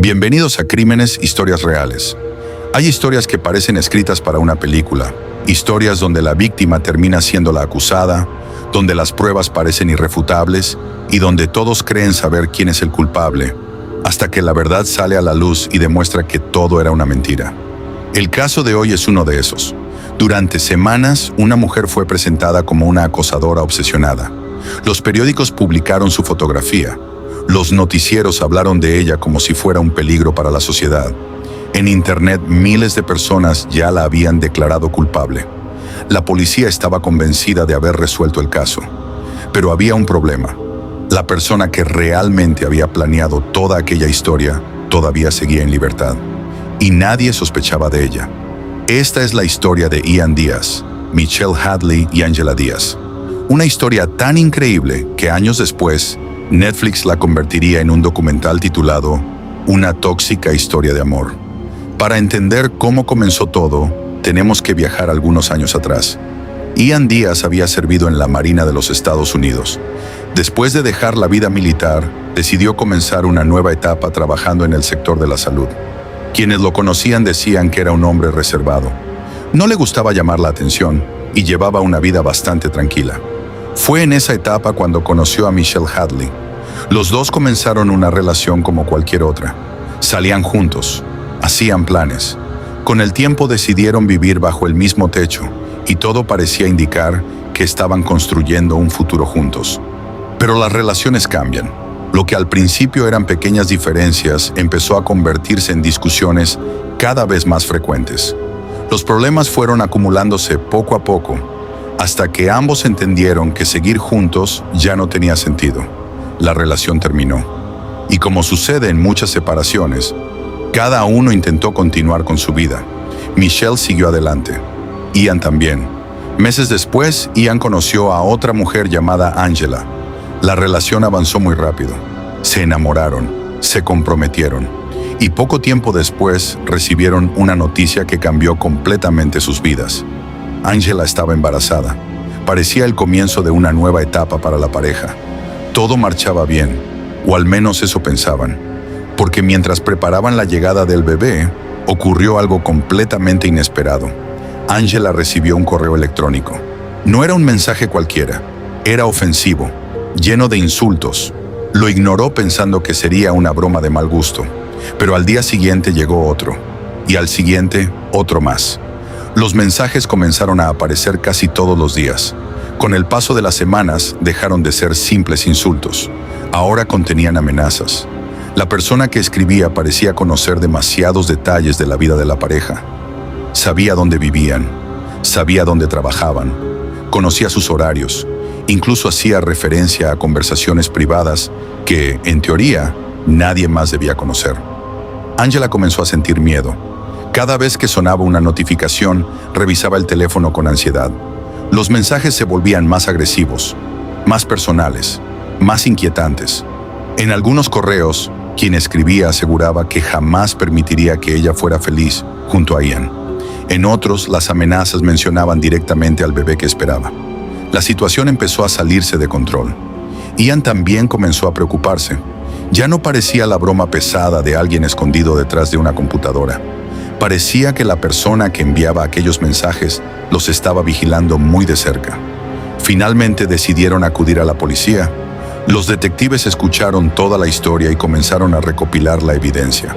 Bienvenidos a Crímenes, Historias Reales. Hay historias que parecen escritas para una película, historias donde la víctima termina siendo la acusada, donde las pruebas parecen irrefutables y donde todos creen saber quién es el culpable, hasta que la verdad sale a la luz y demuestra que todo era una mentira. El caso de hoy es uno de esos. Durante semanas, una mujer fue presentada como una acosadora obsesionada. Los periódicos publicaron su fotografía. Los noticieros hablaron de ella como si fuera un peligro para la sociedad. En Internet, miles de personas ya la habían declarado culpable. La policía estaba convencida de haber resuelto el caso. Pero había un problema. La persona que realmente había planeado toda aquella historia todavía seguía en libertad. Y nadie sospechaba de ella. Esta es la historia de Ian Diaz, Michelle Hadley y Angela Diaz. Una historia tan increíble que años después, Netflix la convertiría en un documental titulado Una tóxica historia de amor. Para entender cómo comenzó todo, tenemos que viajar algunos años atrás. Ian Diaz había servido en la Marina de los Estados Unidos. Después de dejar la vida militar, decidió comenzar una nueva etapa trabajando en el sector de la salud. Quienes lo conocían decían que era un hombre reservado. No le gustaba llamar la atención y llevaba una vida bastante tranquila. Fue en esa etapa cuando conoció a Michelle Hadley. Los dos comenzaron una relación como cualquier otra. Salían juntos, hacían planes. Con el tiempo decidieron vivir bajo el mismo techo y todo parecía indicar que estaban construyendo un futuro juntos. Pero las relaciones cambian. Lo que al principio eran pequeñas diferencias empezó a convertirse en discusiones cada vez más frecuentes. Los problemas fueron acumulándose poco a poco, hasta que ambos entendieron que seguir juntos ya no tenía sentido. La relación terminó. Y como sucede en muchas separaciones, cada uno intentó continuar con su vida. Michelle siguió adelante. Ian también. Meses después, Ian conoció a otra mujer llamada Angela. La relación avanzó muy rápido. Se enamoraron, se comprometieron. Y poco tiempo después recibieron una noticia que cambió completamente sus vidas. Angela estaba embarazada. Parecía el comienzo de una nueva etapa para la pareja. Todo marchaba bien, o al menos eso pensaban, porque mientras preparaban la llegada del bebé, ocurrió algo completamente inesperado. Angela recibió un correo electrónico. No era un mensaje cualquiera, era ofensivo, lleno de insultos. Lo ignoró pensando que sería una broma de mal gusto, pero al día siguiente llegó otro, y al siguiente otro más. Los mensajes comenzaron a aparecer casi todos los días. Con el paso de las semanas, dejaron de ser simples insultos. Ahora contenían amenazas. La persona que escribía parecía conocer demasiados detalles de la vida de la pareja. Sabía dónde vivían, sabía dónde trabajaban, conocía sus horarios, incluso hacía referencia a conversaciones privadas que, en teoría, nadie más debía conocer. Angela comenzó a sentir miedo. Cada vez que sonaba una notificación, revisaba el teléfono con ansiedad. Los mensajes se volvían más agresivos, más personales, más inquietantes. En algunos correos, quien escribía aseguraba que jamás permitiría que ella fuera feliz junto a Ian. En otros, las amenazas mencionaban directamente al bebé que esperaba. La situación empezó a salirse de control. Ian también comenzó a preocuparse. Ya no parecía la broma pesada de alguien escondido detrás de una computadora. Parecía que la persona que enviaba aquellos mensajes los estaba vigilando muy de cerca. Finalmente decidieron acudir a la policía. Los detectives escucharon toda la historia y comenzaron a recopilar la evidencia.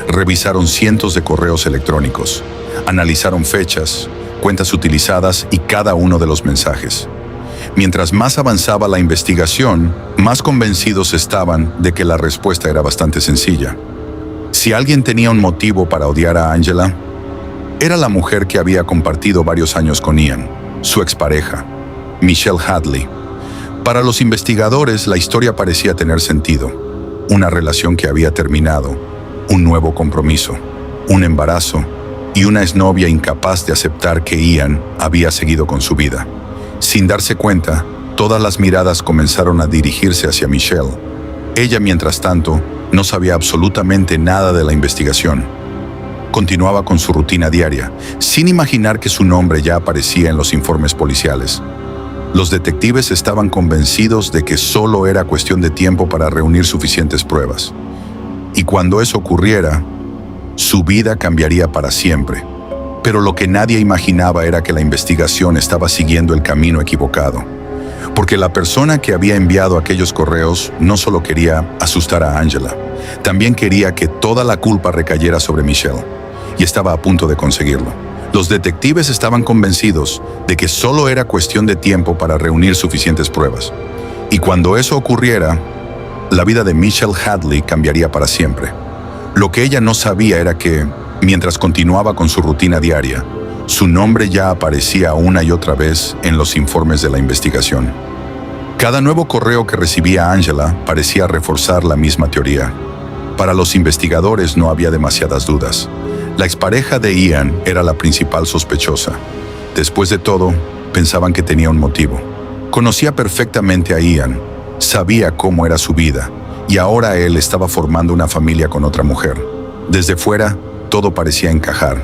Revisaron cientos de correos electrónicos, analizaron fechas, cuentas utilizadas y cada uno de los mensajes. Mientras más avanzaba la investigación, más convencidos estaban de que la respuesta era bastante sencilla. Si alguien tenía un motivo para odiar a Angela, era la mujer que había compartido varios años con Ian, su expareja, Michelle Hadley. Para los investigadores, la historia parecía tener sentido. Una relación que había terminado, un nuevo compromiso, un embarazo y una exnovia incapaz de aceptar que Ian había seguido con su vida. Sin darse cuenta, todas las miradas comenzaron a dirigirse hacia Michelle. Ella, mientras tanto, no sabía absolutamente nada de la investigación. Continuaba con su rutina diaria, sin imaginar que su nombre ya aparecía en los informes policiales. Los detectives estaban convencidos de que solo era cuestión de tiempo para reunir suficientes pruebas. Y cuando eso ocurriera, su vida cambiaría para siempre. Pero lo que nadie imaginaba era que la investigación estaba siguiendo el camino equivocado. Porque la persona que había enviado aquellos correos no solo quería asustar a Angela, también quería que toda la culpa recayera sobre Michelle. Y estaba a punto de conseguirlo. Los detectives estaban convencidos de que solo era cuestión de tiempo para reunir suficientes pruebas. Y cuando eso ocurriera, la vida de Michelle Hadley cambiaría para siempre. Lo que ella no sabía era que, mientras continuaba con su rutina diaria, su nombre ya aparecía una y otra vez en los informes de la investigación. Cada nuevo correo que recibía Angela parecía reforzar la misma teoría. Para los investigadores no había demasiadas dudas. La expareja de Ian era la principal sospechosa. Después de todo, pensaban que tenía un motivo. Conocía perfectamente a Ian, sabía cómo era su vida, y ahora él estaba formando una familia con otra mujer. Desde fuera, todo parecía encajar.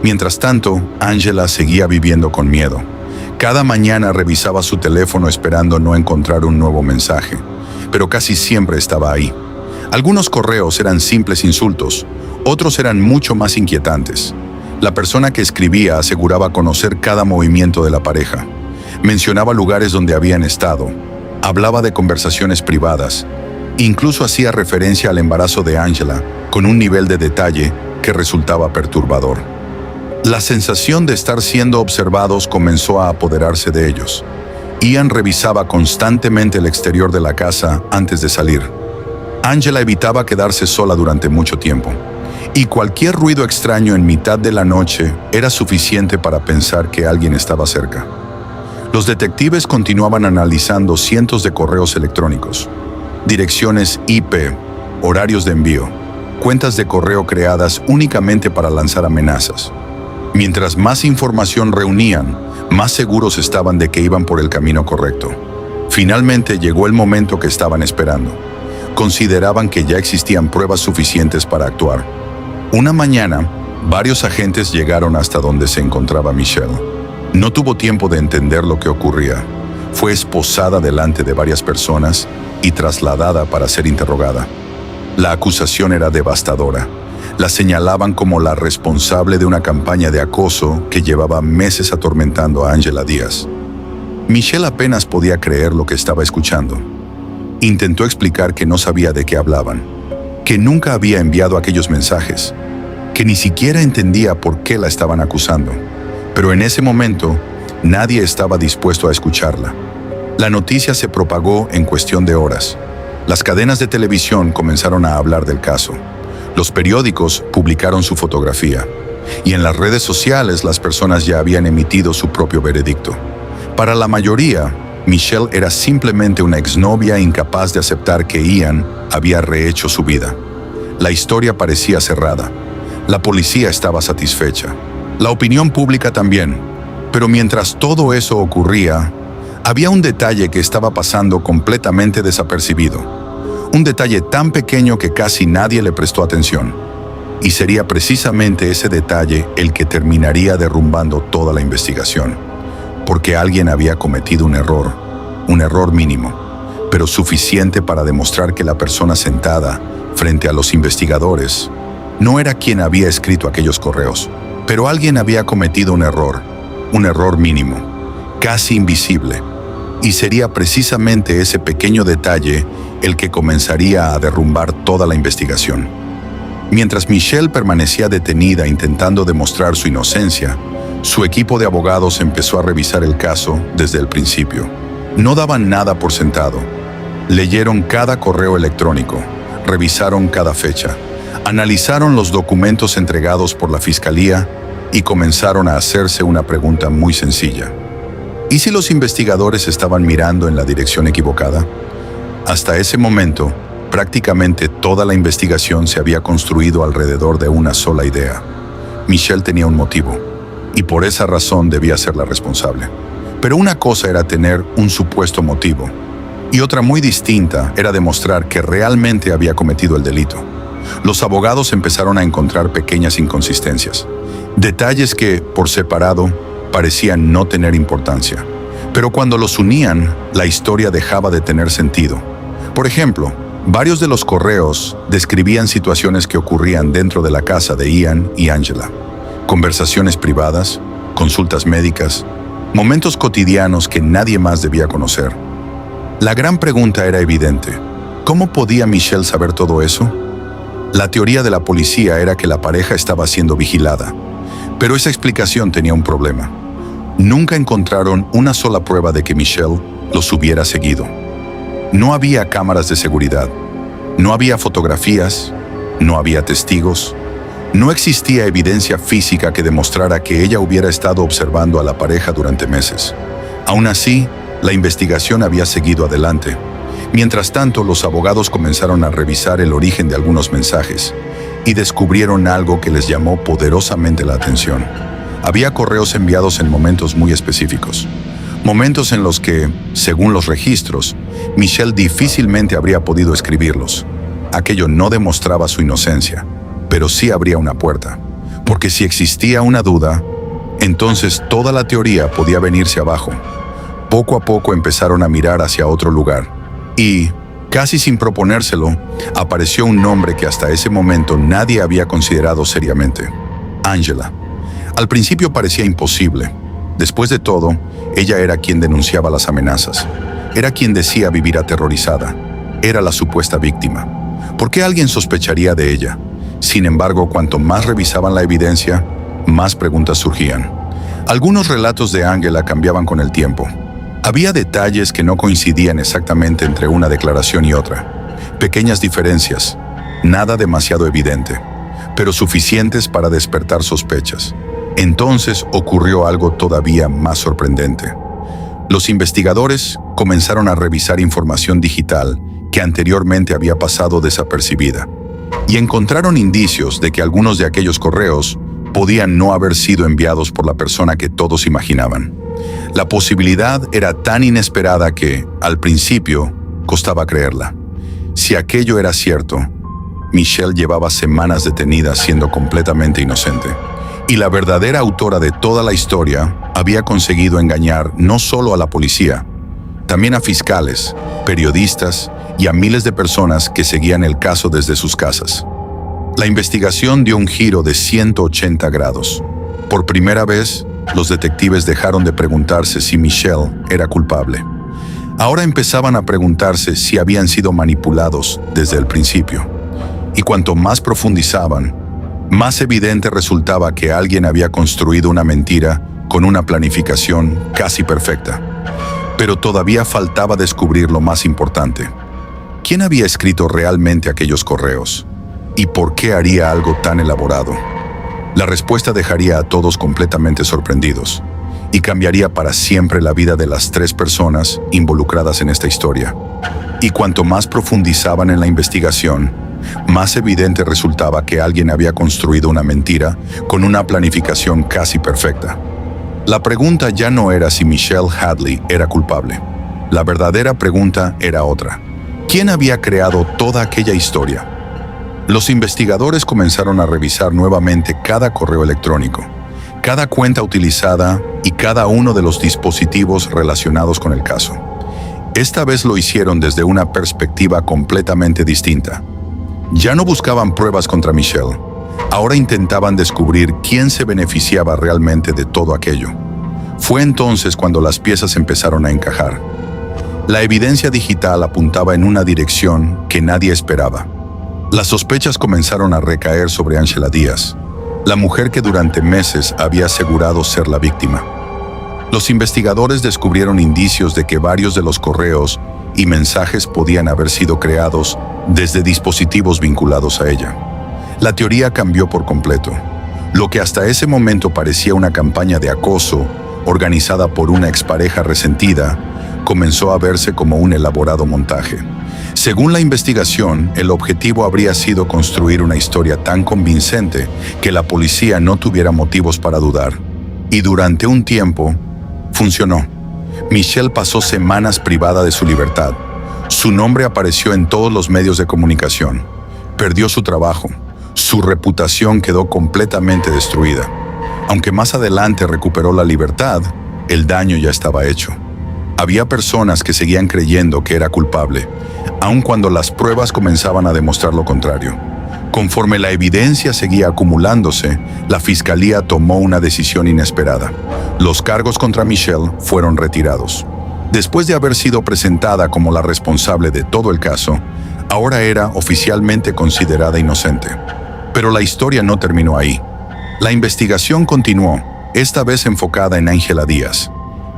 Mientras tanto, Angela seguía viviendo con miedo. Cada mañana revisaba su teléfono esperando no encontrar un nuevo mensaje, pero casi siempre estaba ahí. Algunos correos eran simples insultos, otros eran mucho más inquietantes. La persona que escribía aseguraba conocer cada movimiento de la pareja. Mencionaba lugares donde habían estado, hablaba de conversaciones privadas, incluso hacía referencia al embarazo de Angela con un nivel de detalle que resultaba perturbador. La sensación de estar siendo observados comenzó a apoderarse de ellos. Ian revisaba constantemente el exterior de la casa antes de salir. Angela evitaba quedarse sola durante mucho tiempo, y cualquier ruido extraño en mitad de la noche era suficiente para pensar que alguien estaba cerca. Los detectives continuaban analizando cientos de correos electrónicos, direcciones IP, horarios de envío, cuentas de correo creadas únicamente para lanzar amenazas. Mientras más información reunían, más seguros estaban de que iban por el camino correcto. Finalmente llegó el momento que estaban esperando. Consideraban que ya existían pruebas suficientes para actuar. Una mañana, varios agentes llegaron hasta donde se encontraba Michelle. No tuvo tiempo de entender lo que ocurría. Fue esposada delante de varias personas y trasladada para ser interrogada. La acusación era devastadora. La señalaban como la responsable de una campaña de acoso que llevaba meses atormentando a Angela Díaz. Michelle apenas podía creer lo que estaba escuchando. Intentó explicar que no sabía de qué hablaban, que nunca había enviado aquellos mensajes, que ni siquiera entendía por qué la estaban acusando. Pero en ese momento, nadie estaba dispuesto a escucharla. La noticia se propagó en cuestión de horas. Las cadenas de televisión comenzaron a hablar del caso. Los periódicos publicaron su fotografía. Y en las redes sociales las personas ya habían emitido su propio veredicto. Para la mayoría, Michelle era simplemente una exnovia incapaz de aceptar que Ian había rehecho su vida. La historia parecía cerrada. La policía estaba satisfecha. La opinión pública también. Pero mientras todo eso ocurría, había un detalle que estaba pasando completamente desapercibido. Un detalle tan pequeño que casi nadie le prestó atención. Y sería precisamente ese detalle el que terminaría derrumbando toda la investigación. Porque alguien había cometido un error mínimo, pero suficiente para demostrar que la persona sentada frente a los investigadores no era quien había escrito aquellos correos, pero alguien había cometido un error mínimo, casi invisible, y sería precisamente ese pequeño detalle el que comenzaría a derrumbar toda la investigación. Mientras Michelle permanecía detenida intentando demostrar su inocencia, su equipo de abogados empezó a revisar el caso desde el principio. No daban nada por sentado. Leyeron cada correo electrónico, revisaron cada fecha, analizaron los documentos entregados por la fiscalía y comenzaron a hacerse una pregunta muy sencilla. ¿Y si los investigadores estaban mirando en la dirección equivocada? Hasta ese momento, prácticamente toda la investigación se había construido alrededor de una sola idea. Michelle tenía un motivo, y por esa razón debía ser la responsable. Pero una cosa era tener un supuesto motivo, y otra muy distinta era demostrar que realmente había cometido el delito. Los abogados empezaron a encontrar pequeñas inconsistencias, detalles que, por separado, parecían no tener importancia. Pero cuando los unían, la historia dejaba de tener sentido. Por ejemplo, Varios de los correos describían situaciones que ocurrían dentro de la casa de Ian y Angela. Conversaciones privadas, consultas médicas, momentos cotidianos que nadie más debía conocer. La gran pregunta era evidente. ¿Cómo podía Michelle saber todo eso? La teoría de la policía era que la pareja estaba siendo vigilada, pero esa explicación tenía un problema. Nunca encontraron una sola prueba de que Michelle los hubiera seguido. No había cámaras de seguridad, no había fotografías, no había testigos, no existía evidencia física que demostrara que ella hubiera estado observando a la pareja durante meses. Aún así, la investigación había seguido adelante. Mientras tanto, los abogados comenzaron a revisar el origen de algunos mensajes y descubrieron algo que les llamó poderosamente la atención. Había correos enviados en momentos muy específicos. Momentos en los que, según los registros, Michelle difícilmente habría podido escribirlos. Aquello no demostraba su inocencia, pero sí abría una puerta. Porque si existía una duda, entonces toda la teoría podía venirse abajo. Poco a poco empezaron a mirar hacia otro lugar. Y, casi sin proponérselo, apareció un nombre que hasta ese momento nadie había considerado seriamente: Angela. Al principio parecía imposible. Después de todo, ella era quien denunciaba las amenazas. Era quien decía vivir aterrorizada. Era la supuesta víctima. ¿Por qué alguien sospecharía de ella? Sin embargo, cuanto más revisaban la evidencia, más preguntas surgían. Algunos relatos de Angela cambiaban con el tiempo. Había detalles que no coincidían exactamente entre una declaración y otra. Pequeñas diferencias, nada demasiado evidente, pero suficientes para despertar sospechas. Entonces ocurrió algo todavía más sorprendente. Los investigadores comenzaron a revisar información digital que anteriormente había pasado desapercibida y encontraron indicios de que algunos de aquellos correos podían no haber sido enviados por la persona que todos imaginaban. La posibilidad era tan inesperada que, al principio, costaba creerla. Si aquello era cierto, Michelle llevaba semanas detenida siendo completamente inocente. Y la verdadera autora de toda la historia había conseguido engañar no solo a la policía, también a fiscales, periodistas y a miles de personas que seguían el caso desde sus casas. La investigación dio un giro de 180 grados. Por primera vez, los detectives dejaron de preguntarse si Michelle era culpable. Ahora empezaban a preguntarse si habían sido manipulados desde el principio. Y cuanto más profundizaban, más evidente resultaba que alguien había construido una mentira con una planificación casi perfecta. Pero todavía faltaba descubrir lo más importante. ¿Quién había escrito realmente aquellos correos? ¿Y por qué haría algo tan elaborado? La respuesta dejaría a todos completamente sorprendidos y cambiaría para siempre la vida de las 3 personas involucradas en esta historia. Y cuanto más profundizaban en la investigación, más evidente resultaba que alguien había construido una mentira con una planificación casi perfecta. La pregunta ya no era si Michelle Hadley era culpable. La verdadera pregunta era otra. ¿Quién había creado toda aquella historia? Los investigadores comenzaron a revisar nuevamente cada correo electrónico, cada cuenta utilizada y cada uno de los dispositivos relacionados con el caso. Esta vez lo hicieron desde una perspectiva completamente distinta. Ya no buscaban pruebas contra Michelle. Ahora intentaban descubrir quién se beneficiaba realmente de todo aquello. Fue entonces cuando las piezas empezaron a encajar. La evidencia digital apuntaba en una dirección que nadie esperaba. Las sospechas comenzaron a recaer sobre Angela Díaz, la mujer que durante meses había asegurado ser la víctima. Los investigadores descubrieron indicios de que varios de los correos y mensajes podían haber sido creados desde dispositivos vinculados a ella. La teoría cambió por completo. Lo que hasta ese momento parecía una campaña de acoso organizada por una expareja resentida, comenzó a verse como un elaborado montaje. Según la investigación, el objetivo habría sido construir una historia tan convincente que la policía no tuviera motivos para dudar. Y durante un tiempo, funcionó. Michelle pasó semanas privada de su libertad. Su nombre apareció en todos los medios de comunicación. Perdió su trabajo. Su reputación quedó completamente destruida. Aunque más adelante recuperó la libertad, el daño ya estaba hecho. Había personas que seguían creyendo que era culpable, aun cuando las pruebas comenzaban a demostrar lo contrario. Conforme la evidencia seguía acumulándose, la fiscalía tomó una decisión inesperada. Los cargos contra Michelle fueron retirados. Después de haber sido presentada como la responsable de todo el caso, ahora era oficialmente considerada inocente. Pero la historia no terminó ahí. La investigación continuó, esta vez enfocada en Ángela Díaz.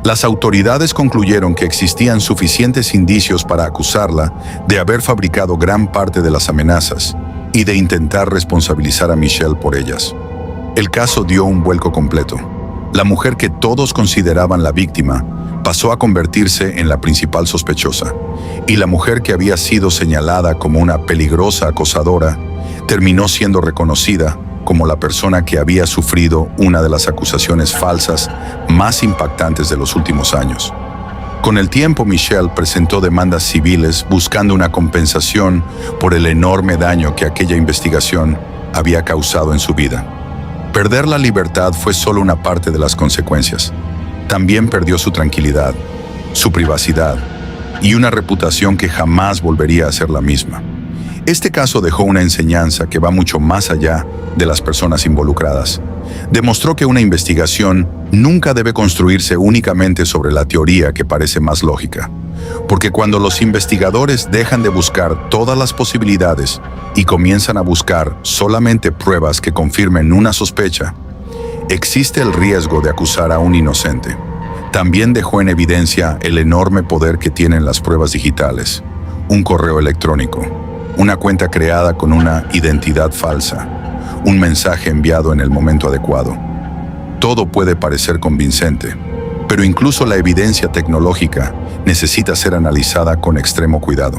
Las autoridades concluyeron que existían suficientes indicios para acusarla de haber fabricado gran parte de las amenazas y de intentar responsabilizar a Michelle por ellas. El caso dio un vuelco completo. La mujer que todos consideraban la víctima pasó a convertirse en la principal sospechosa, y la mujer que había sido señalada como una peligrosa acosadora terminó siendo reconocida como la persona que había sufrido una de las acusaciones falsas más impactantes de los últimos años. Con el tiempo, Michelle presentó demandas civiles buscando una compensación por el enorme daño que aquella investigación había causado en su vida. Perder la libertad fue solo una parte de las consecuencias. También perdió su tranquilidad, su privacidad y una reputación que jamás volvería a ser la misma. Este caso dejó una enseñanza que va mucho más allá de las personas involucradas. Demostró que una investigación nunca debe construirse únicamente sobre la teoría que parece más lógica, porque cuando los investigadores dejan de buscar todas las posibilidades y comienzan a buscar solamente pruebas que confirmen una sospecha, existe el riesgo de acusar a un inocente. También dejó en evidencia el enorme poder que tienen las pruebas digitales, un correo electrónico, una cuenta creada con una identidad falsa, un mensaje enviado en el momento adecuado. Todo puede parecer convincente, pero incluso la evidencia tecnológica necesita ser analizada con extremo cuidado.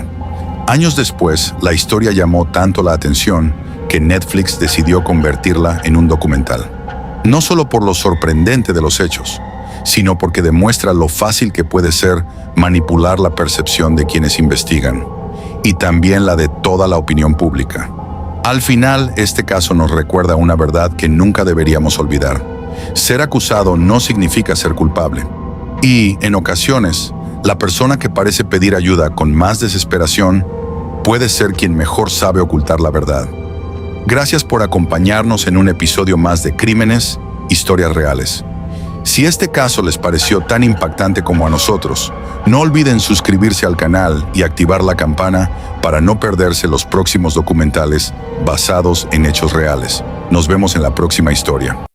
Años después, la historia llamó tanto la atención que Netflix decidió convertirla en un documental. No solo por lo sorprendente de los hechos, sino porque demuestra lo fácil que puede ser manipular la percepción de quienes investigan, y también la de toda la opinión pública. Al final, este caso nos recuerda una verdad que nunca deberíamos olvidar. Ser acusado no significa ser culpable. Y, en ocasiones, la persona que parece pedir ayuda con más desesperación puede ser quien mejor sabe ocultar la verdad. Gracias por acompañarnos en un episodio más de Crímenes, Historias Reales. Si este caso les pareció tan impactante como a nosotros, no olviden suscribirse al canal y activar la campana para no perderse los próximos documentales basados en hechos reales. Nos vemos en la próxima historia.